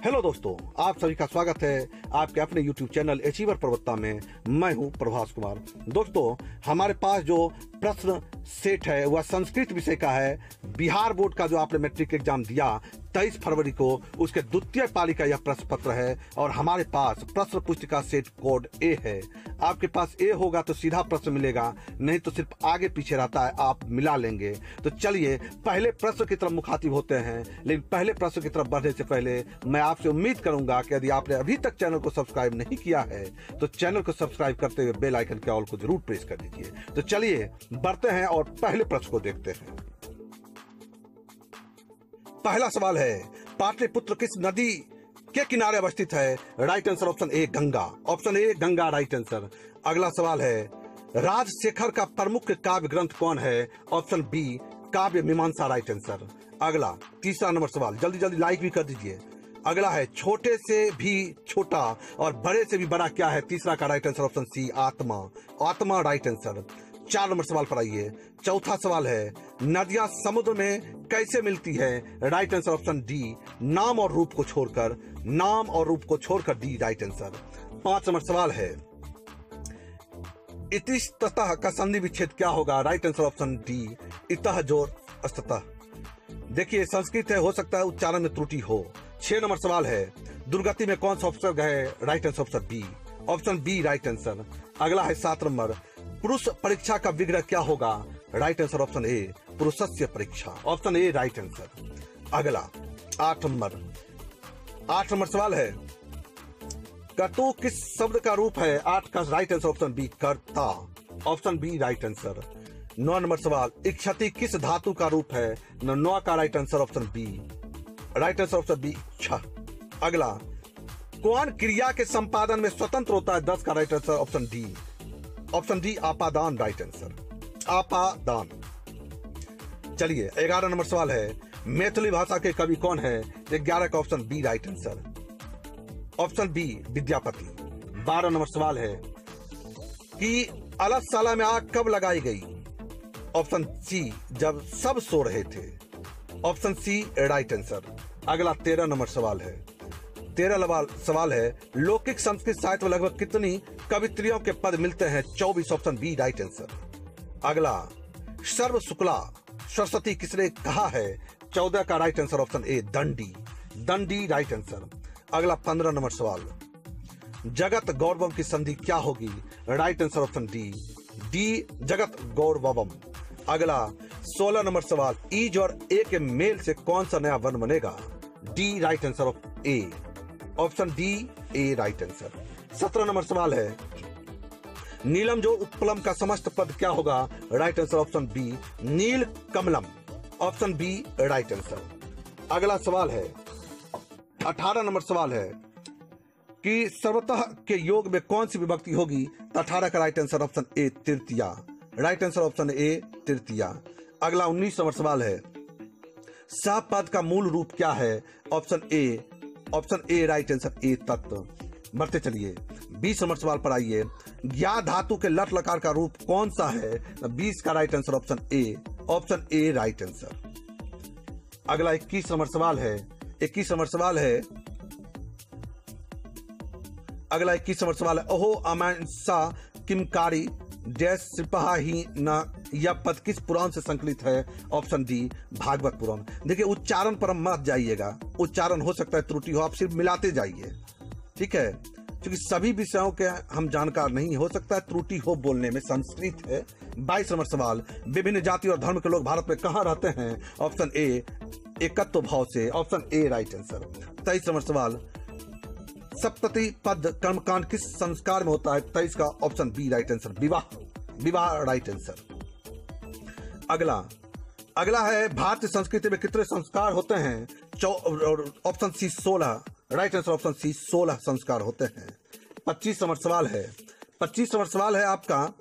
Hello दोस्तों, आप सभी का स्वागत है आपके अपने YouTube चैनल अचीवर प्रवक्ता में। मैं हूं प्रभास कुमार। दोस्तों, हमारे पास जो प्रश्न सेट है वह संस्कृत विषय का है। बिहार बोर्ड का जो आपने मैट्रिक एग्जाम दिया 23 फरवरी को, उसके द्वितीय पाली का यह प्रश्न पत्र है और हमारे पास प्रश्न पुस्तिका सेट कोड ए है। आपके पास ए होगा तो सीधा प्रश्न मिलेगा, नहीं तो सिर्फ आगे पीछे रहता है, आप मिला लेंगे। तो चलिए पहले प्रश्न की तरफ मुखातिब होते हैं। लेकिन पहले प्रश्न की तरफ बढ़ने से पहले मैं आपसे उम्मीद करूंगा कि यदि आपने अभी तक चैनल को सब्सक्राइब नहीं किया है तो चैनल को सब्सक्राइब करते हुए बेल आइकन के ऑल को जरूर प्रेस कर दीजिए। तो चलिए बढ़ते हैं और पहले प्रश्न को देखते हैं। पहला सवाल है, पाटलिपुत्र किस नदी के किनारे अवस्थित है? Right answer option A Ganga. Option A Ganga right answer. अगला सवाल है, राजशेखर का प्रमुख काव्य ग्रंथ कौन है? ऑप्शन बी काव्य मीमांसा राइट आंसर। अगला तीसरा नंबर सवाल, जल्दी जल्दी लाइक भी कर दीजिए। अगला है, छोटे से भी छोटा और बड़े से भी बड़ा क्या है? तीसरा का राइट आंसर ऑप्शन सी आत्मा। आत्मा राइट आंसर। 4 नंबर सवाल पर आइए। चौथा सवाल है, नदियां समुद्र में कैसे मिलती है? राइट आंसर ऑप्शन डी नाम और रूप को छोड़कर। नाम और रूप को छोड़कर डी राइट आंसर। 5 नंबर सवाल है, इतिश ततः का संधि विच्छेद क्या होगा? राइट आंसर ऑप्शन डी इतः जोर अस्तः। देखिए संस्कृत है, हो सकता है उच्चारण में त्रुटि हो। 6 नंबर सवाल है, दुर्गति में कौन सा उपसर्ग है? Right answer option B. Option B right answer. अगला है 7 नंबर, पुरुष परीक्षा का विग्रह क्या होगा? राइट आंसर ऑप्शन ए पुरुषस्य परीक्षा। Option A right answer. अगला 8 नंबर सवाल है, कर्तु किस शब्द का रूप है? 8 का राइट आंसर ऑप्शन बी कर्ता। Option B right answer. 9 number सवाल, इक्षति किस धातु का रूप है? 9 का right answer option B. Right answer option B इच्छा। अगला, कौन क्रिया के संपादन में स्वतंत्र होता है? 10 का right answer option D. Option D आपादान राइट आंसर। आपादान। चलिए 11 नंबर सवाल है, मैथिली भाषा के कवि कौन है? 11 का option B right answer. Option B विद्यापति। 12 नंबर सवाल है कि अलसशाला में आग कब लगाई गई? ऑप्शन सी जब सब सो रहे थे। Option C right answer. अगला 13 नंबर सवाल है। 13 सवाल है, लौकिक संस्कृत साहित्य में लगभग कितनी कवित्रियों के पद मिलते हैं? 24। Option B right answer. अगला, सर्व शुक्ला सरस्वती किसने कहा है? 14 का right answer option A Dandi. Dandi right answer. अगला 15 नंबर सवाल, जगत गौरवम की संधि क्या होगी? Right answer option D D जगत गौरवम। अगला 16 नंबर सवाल, ईज और ए के मेल से कौन सा नया वर्ण बनेगा? D right answer of A. Option D A right answer. 17 number सवाल है, नीलम जो उत्पलम का समस्त पद क्या होगा? राइट आंसर ऑप्शन बी नील कमलम। Option B right answer. अगला सवाल है 18 नंबर सवाल है कि सर्वतः के योग में कौन सी विभक्ति होगी? 18 का राइट आंसर ऑप्शन ए तृतीया। राइट आंसर ऑप्शन ए तृतीया। अगला 19 नंबर सवाल है, स पद का मूल रूप क्या है? Option A right answer A तत्व। बढ़ते चलिए 20 नंबर सवाल पर आइए, ज्ञा धातु के लट लकार का रूप कौन सा है? 20 का right answer option A right answer. अगला 21 नंबर सवाल है। अगला 21 नंबर सवाल है, ओहो अमांसा किमकारी डैश सिपाही न, यह पद किस पुराण से संकलित है? ऑप्शन डी भागवत पुराण। देखिए उच्चारण पर मत जाइएगा, उच्चारण हो सकता है त्रुटि हो, आप सिर्फ मिलाते जाइए, ठीक है, क्योंकि सभी विषयों के हम जानकार नहीं, हो सकता है त्रुटि हो बोलने में। संस्कृत है। 22 नंबर सवाल, विभिन्न जाति और धर्म के लोग भारत में कहां रहते हैं? ऑप्शन ए एकत्व भाव से। Option A right answer. 23 number सवाल, सप्तति पद कर्मकांड किस संस्कार में होता है? 23 का ऑप्शन बी राइट आंसर विवाह राइट आंसर। अगला है, भारतीय संस्कृति में कितने संस्कार होते हैं? Option C 16। Right answer option C 16 संस्कार होते हैं। 25 नंबर सवाल है। 25 नंबर सवाल है आपका।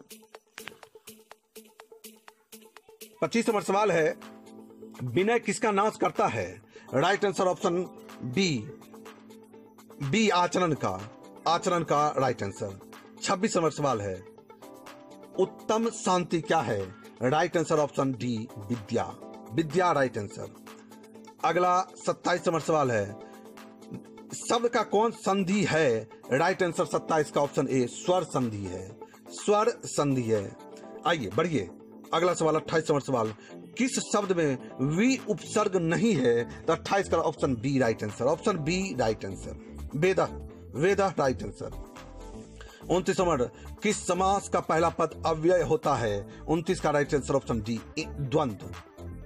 25 नंबर सवाल है, विनय किसका नाश करता है? राइट आंसर ऑप्शन बी आचरण का राइट आंसर। 26 नंबर सवाल है, उत्तम शांति क्या है? राइट आंसर ऑप्शन डी विद्या राइट आंसर। अगला 27 नंबर सवाल है, शब्द का कौन संधि है? राइट आंसर 27 का ऑप्शन ए स्वर संधि है, स्वर संधि है। आइए बढ़िए, अगला सवाल 28 नंबर सवाल, किस शब्द में वी उपसर्ग नहीं है? तो 28 का option B right answer, option B right answer, वेदा, वेदा राइट आंसर। 29 नंबर, किस समास का पहला पद अव्यय होता है? 29 का राइट आंसर ऑप्शन डी द्वंद्व,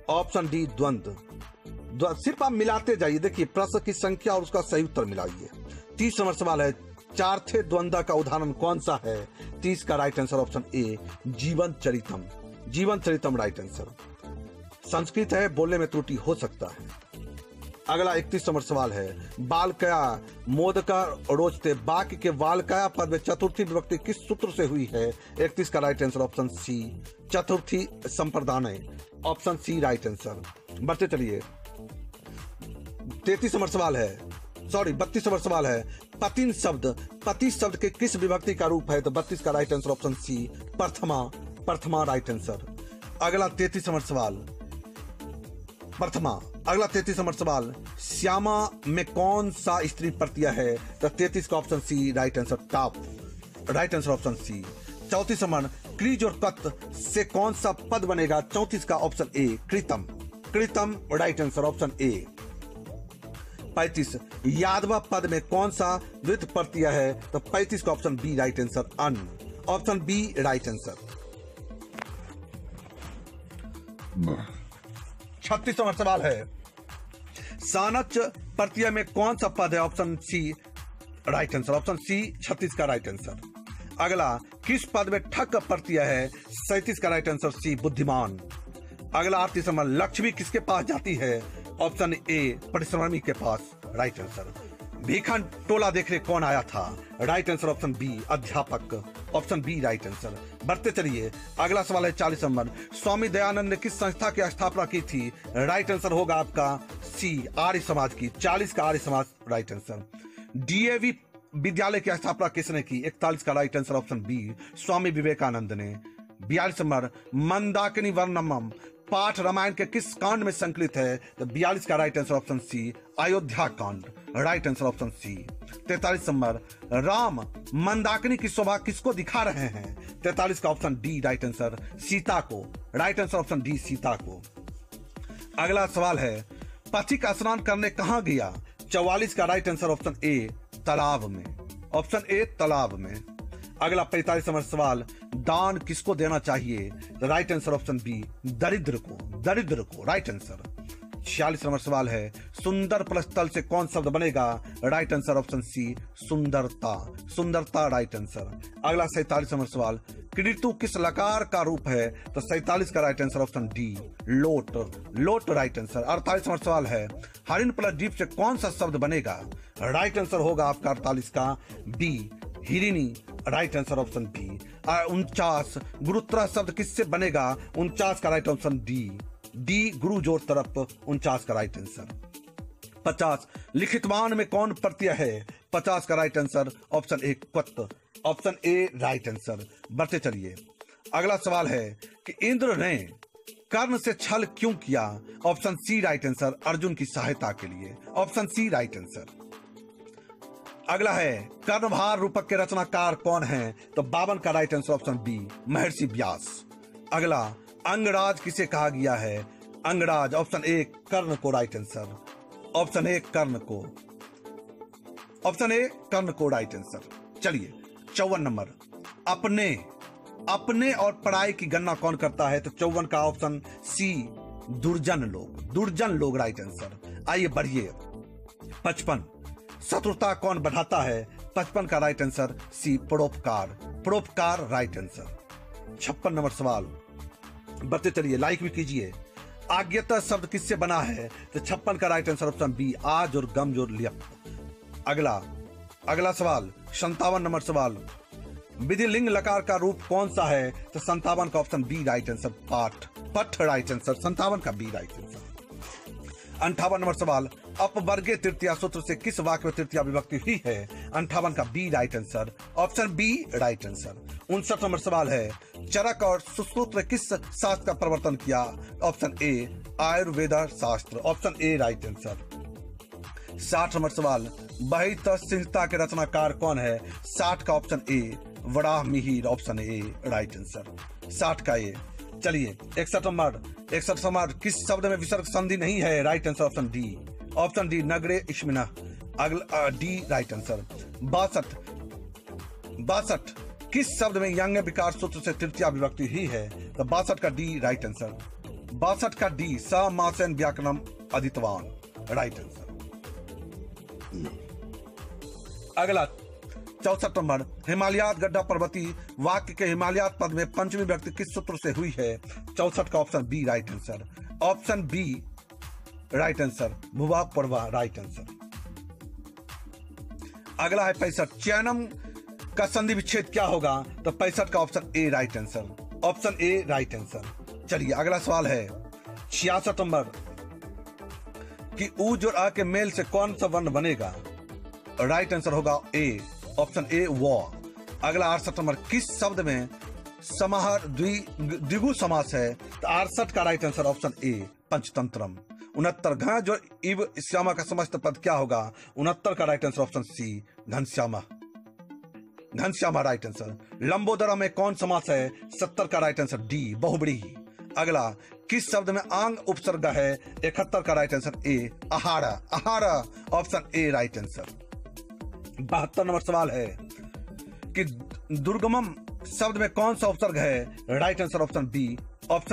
ऑप्शन डी द्वंद्व। सिर्फ आप मिलाते जाइए, देखिए प्रश्न की संख्या और उसका सही उत्तर मिलाइए। 30 नंबर सवाल है, चार्थे द्वंद्व का उदाहरण कौन सा है? 30 का राइट आंसर ऑप्शन ए जीवन चरितम, जीवन चरितम राइट आंसर। संस्कृत है, बोलने में त्रुटि हो सकता है। अगला 31 नंबर सवाल है, बालकया मोदका रोचते वाक्य के बालकया पद में चतुर्थी विभक्ति किस सूत्र से हुई है? 31 का राइट आंसर ऑप्शन सी चतुर्थी संप्रदान, ऑप्शन सी राइट आंसर। बढ़ते चलिए, 33 नंबर सवाल है, 32 नंबर सवाल है, पतिन शब्द, पति शब्द के किस विभक्ति का रूप है? तो 32 का राइट आंसर ऑप्शन सी प्रथमा, प्रथमा राइट आंसर। अगला 33 नंबर सवाल, प्रथमा। अगला 33 नंबर सवाल, श्यामा में कौन सा स्त्री प्रत्यय है? तो 33 का ऑप्शन सी राइट आंसर टॉप, right answer option C. 34 number, क्रीज और कत से कौन सा पद बनेगा? 34 का ऑप्शन ए कृतम, कृतम राइट आंसर ऑप्शन ए। 35, यादवा पद में कौन सा द्वित प्रत्यय है? तो 35 का ऑप्शन बी राइट आंसर अन, ऑप्शन बी राइट आंसर। 36 नंबर सवाल है, सानच प्रत्यय में कौन सा पद है? Option C right answer, option C 36 का राइट आंसर। अगला, किस पद में ठक प्रत्यय है? 37 का राइट आंसर सी बुद्धिमान। अगला 38 नंबर, लक्ष्मी किसके पास जाती है? ऑप्शन ए परिश्रमी के पास राइट आंसर। भीखन टोला देखने कौन आया था? राइट आंसर ऑप्शन बी अध्यापक, ऑप्शन बी राइट आंसर। बढ़ते चलिए, अगला सवाल है 40 नंबर, स्वामी दयानंद ने किस संस्था की स्थापना की थी? राइट आंसर होगा आपका सी आर्य समाज की, 40 का Arya Samaj right answer. DAV विद्यालय की स्थापना किसने की? 41 का right answer option B Swami Vivekananda ने। 42 नंबर, मंदाकिनी वर्णमम पाठ रामायण के किस कांड में संकलित है? तो 42 का right answer option C Ayodhya Kand, right answer option C. 43 नंबर, राम मंदाकिनी की शोभा किसको दिखा रहे हैं? 43 का option D right answer Sita को, right answer option D Sita को। अगला सवाल है, पथिक स्नान करने कहां गया? 44 का राइट आंसर ऑप्शन ए तालाब में, ऑप्शन ए तालाब में। अगला 45 नंबर सवाल, दान किसको देना चाहिए? राइट आंसर ऑप्शन बी दरिद्र को, दरिद्र को राइट आंसर। 46 नंबर सवाल है, सुंदर प्लस तल से कौन शब्द बनेगा? राइट आंसर ऑप्शन सी सुंदरता, सुंदरता राइट आंसर। अगला 47 नंबर सवाल, कृतु किस लकार का रूप है? तो 47 का राइट आंसर ऑप्शन डी लोट, लोट राइट आंसर। 48 नंबर सवाल है, हरिण प्लस जीप से कौन सा शब्द बनेगा? राइट आंसर होगा आपका 48 का बी हिरिणी, राइट आंसर ऑप्शन बी। 49, गुरुत्तरा शब्द किससे बनेगा? 49 का राइट ऑप्शन डी, डी गुरु जोड़ तरफ, 49 का राइट आंसर। 50, लिखितवान में कौन प्रत्यय है? 50 का राइट आंसर ऑप्शन ए क्वत, ऑप्शन ए राइट आंसर। बढ़ते चलिए, अगला सवाल है कि इंद्र ने कर्ण से छल क्यों किया? Option C right answer Arjun की सहायता के लिए, ऑप्शन सी राइट आंसर। अगला है, कर्णभार रूपक के रचनाकार कौन है? तो 52 का राइट आंसर ऑप्शन बी महर्षि व्यास। अगला, अंगराज किसे कहा गया है? अंगराज ऑप्शन ए कर्ण को राइट आंसर, ऑप्शन ए कर्ण को, ऑप्शन ए कर्ण को राइट आंसर। चलिए 54 नंबर, अपने, अपने और पढ़ाई की गणना कौन करता है? तो 54 का ऑप्शन सी दुर्जन लोग, दुर्जन लोग राइट आंसर। आइए बढ़िए, 55, शत्रुता कौन बढ़ाता है? 55 का राइट आंसर सी परोपकार, परोपकार राइट आंसर। 56 नंबर सवाल, बढ़ते चलिए, लाइक भी कीजिए। आज्ञता शब्द किससे बना है? तो 56 का राइट आंसर ऑप्शन बी आज और गम जोर लियप। अगला सवाल 57 नंबर सवाल, विधिलिंग लकार का रूप कौन सा है? तो 57 का ऑप्शन बी राइट आंसर पाठ, पठ राइट आंसर, 57 का बी राइट आंसर। 58 नंबर सवाल, अपवर्गीय तृतीया सूत्र से किस वाक्य में तृतीया विभक्ति हुई है? 58 का B right answer, option B right answer. 59 number सवाल है, चरक और सुश्रुत ने किस शास्त्र का प्रवर्तन किया? ऑप्शन ए आयुर्वेद शास्त्र, option A right answer. 60 number सवाल, वही तहसीलता के रचनाकार कौन है? 60 का option A Varaha Mihir, option A right answer 60 का ए। चलिए 61 नंबर किस शब्द में विसर्ग संधि नहीं है? राइट आंसर ऑप्शन डी नगरे इश्मिना, अगला डी राइट आंसर। 62 किस शब्द में यंग विकार सूत्र से तृतीया विभक्ति ही है? तो 62 का डी राइट आंसर। 62 का डी स मासेन व्याकरणम अदितवान, राइट आंसर। अगला 64 नंबर हिमालयात गड्ढा पर्वती वाक्य के हिमालयात पद में पंचमी व्यक्ति किस सूत्र से हुई है? 64 का option B right answer. Option B right answer भुवा पर्वा, राइट आंसर। अगला है 65 चयनम का संधि विच्छेद क्या होगा? तो 65 का option A right answer, option A right answer. चलिए अगला सवाल है 66 नंबर कि ऊ और आ के मेल से कौन सा वर्ण बनेगा? राइट आंसर होगा ए, ऑप्शन ए व। अगला 68 नंबर किस शब्द में समाहार द्विगु समास है? तो 68 का राइट आंसर ऑप्शन ए पंचतंत्रम। 69 घ जो इव श्यामा का समस्त पद क्या होगा? 69 का राइट आंसर ऑप्शन सी घनश्यामा, राइट आंसर। लंबोदरा में कौन समास है? 70 का राइट आंसर डी बहुब्रीहि। अगला किस शब्द में आंग उपसर्ग है? 71 का राइट आंसर ए आहारा, option A right answer. 72 number सवाल है कि दुर्गमम शब्द में कौन सा उपसर्ग है? राइट आंसर ऑप्शन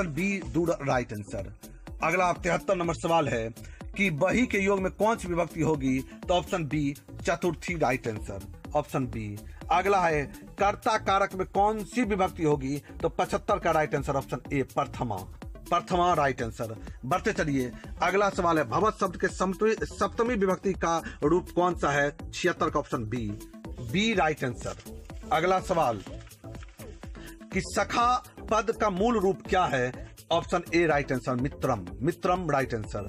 बी दूर, राइट आंसर। अगला 73 नंबर सवाल है कि बही के योग में कौन सी विभक्ति होगी? तो ऑप्शन बी चतुर्थी, राइट आंसर, ऑप्शन बी। अगला है कर्ता कारक में कौन सी विभक्ति होगी? तो 75 का राइट आंसर ऑप्शन ए प्रथमा, राइट आंसर। बढ़ते चलिए अगला सवाल है भवत शब्द के सप्तमी विभक्ति का रूप कौन सा है? 76 का ऑप्शन बी राइट आंसर। अगला सवाल कि सखा पद का मूल रूप क्या है? ऑप्शन ए राइट आंसर मित्रम, राइट आंसर।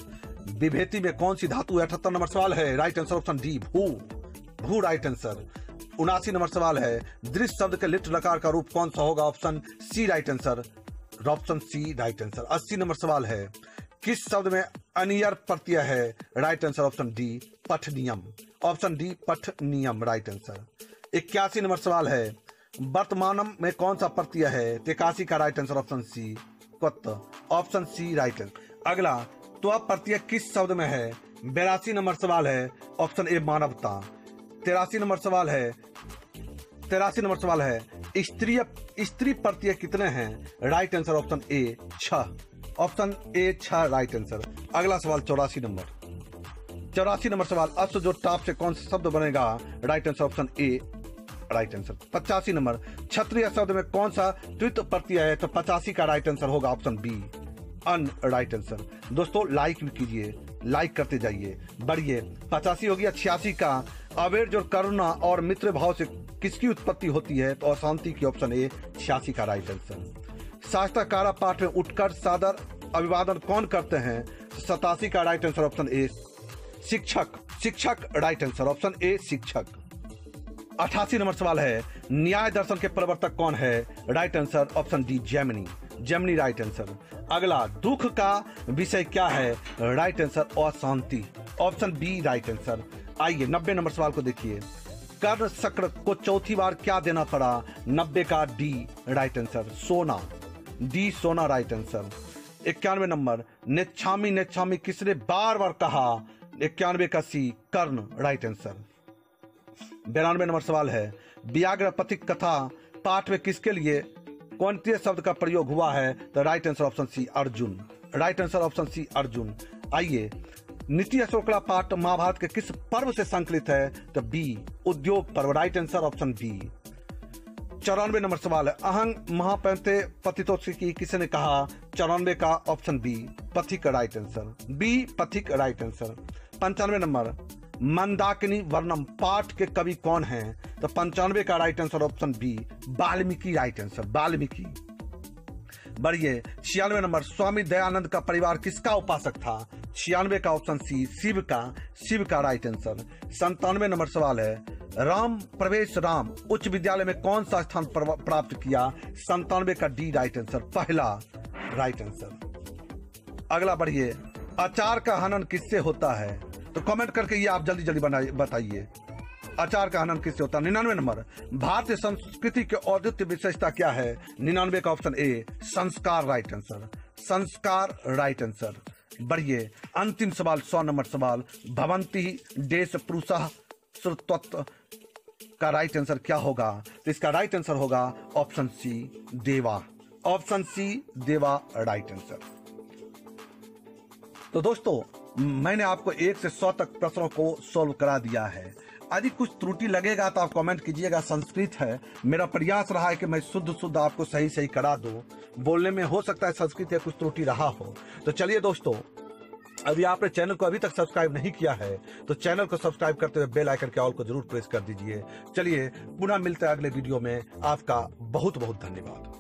विभेति में कौन सी धातु है? 78 नंबर सवाल है, राइट आंसर ऑप्शन डी भू, राइट आंसर। 79 नंबर सवाल है दृश्य शब्द के लिट लकार का रूप कौन सा होगा? Option C right answer, option C right answer. 80 नंबर सवाल है किस शब्द में अनियर प्रत्यय है? राइट आंसर ऑप्शन डी पठनियम, ऑप्शन डी पठनियम, राइट आंसर। 81 नंबर सवाल है वर्तमानम में कौन सा प्रत्यय है? 83 का राइट आंसर ऑप्शन सी क्वत, ऑप्शन सी राइट आंसर। अगला त्व प्रत्यय किस शब्द में है? 82 नंबर सवाल है ऑप्शन ए मानवता। 83 नंबर सवाल है स्त्री प्रत्यय कितने हैं? Right answer option A 6, option A 6, right answer. अगला सवाल 84 नंबर सवाल अश्व जो टाप से कौन सा शब्द बनेगा? Right answer option A right answer. 85 नंबर क्षत्रिय शब्द में कौन सा द्वित प्रत्यय है? तो 85 का राइट आंसर होगा ऑप्शन बी अन, राइट आंसर। दोस्तों लाइक भी कीजिए, लाइक करते जाइए, बढ़िए। 85 हो गया। 86 का अवेर जो करुणा और मित्र भाव से किसकी उत्पत्ति होती है? तो अशांति की, ऑप्शन ए 86 का राइट आंसर। शास्त्रकारा पाठ में उठकर सादर अभिवादन कौन करते हैं? 87 का राइट आंसर ऑप्शन ए शिक्षक, राइट आंसर, ऑप्शन ए शिक्षक। 88 नंबर सवाल है न्याय दर्शन के प्रवर्तक कौन है? Right answer option D Gemini, right answer. अगला दुख का विषय क्या है? राइट आंसर अशांति, ऑप्शन बी राइट आंसर। आइए 90 नंबर सवाल को देखिए कर्ण शक्र को चौथी बार क्या देना पड़ा? 90 का डी राइट आंसर सोना, राइट आंसर। 91 नंबर नेच्छामी किसने बार बार कहा? 91 का सी कर्ण, राइट आंसर। 92 नंबर सवाल है व्याघ्र पथिक कथा पाठ में किसके लिए कौन से शब्द का प्रयोग हुआ है? तो right answer option C Arjun, right answer option C Arjun. आइए नीति अशोकड़ा पाठ महाभारत के किस पर्व से संकलित है? तो बी उद्योग पर्व, right answer option B. 94 number सवाल है अहंग महापैंते पतितों की किसने कहा? 94 का ऑप्शन बी पथिक, राइट आंसर, बी पथिक, राइट आंसर। 95 नंबर मंदाकिनी वर्णम पाठ के कवि कौन हैं? तो 95 का right answer option B Valmiki, right answer, Valmiki. बढ़िए 96 नंबर स्वामी दयानंद का परिवार किसका उपासक था? 96 का ऑप्शन सी शिव का, राइट आंसर। 97 नंबर सवाल है राम प्रवेश राम उच्च विद्यालय में कौन सा स्थान प्राप्त किया? 97 का डी राइट आंसर, पहला, राइट आंसर। अगला बढ़िए अचार का हनन किससे होता है? तो कमेंट करके ये आप जल्दी जल्दी बताइए। अचार का आनंद किससे होता है? 99 नंबर, भारतीय संस्कृति की अद्वितीय विशेषता क्या है? 99 का ऑप्शन ए संस्कार, राइट आंसर। संस्कार राइट आंसर। बढ़िए, अंतिम सवाल 100 नंबर सवाल, भवंती देश पुरुषः श्रुतत्व का राइट आंसर क्या होगा? तो इसका राइट आंसर होगा ऑप्शन सी देवा। ऑप्शन सी देवा राइट आंसर। तो दोस्तों, मैंने आपको 1 से 100 तक प्रश्नों को सॉल्व करा दिया है। यदि कुछ त्रुटि लगेगा तो आप कमेंट कीजिएगा। संस्कृत है, मेरा प्रयास रहा है कि मैं शुद्ध आपको सही करा दूं। बोलने में हो सकता है संस्कृत या कुछ त्रुटि रहा हो। तो चलिए दोस्तों, अभी आपने चैनल को अभी तक सब्सक्राइब नहीं किया है तो चैनल को सब्सक्राइब करते हुए बेल आइकन के ऑल को जरूर प्रेस कर दीजिए। चलिए पुनः मिलते हैं अगले वीडियो में। आपका बहुत बहुत धन्यवाद।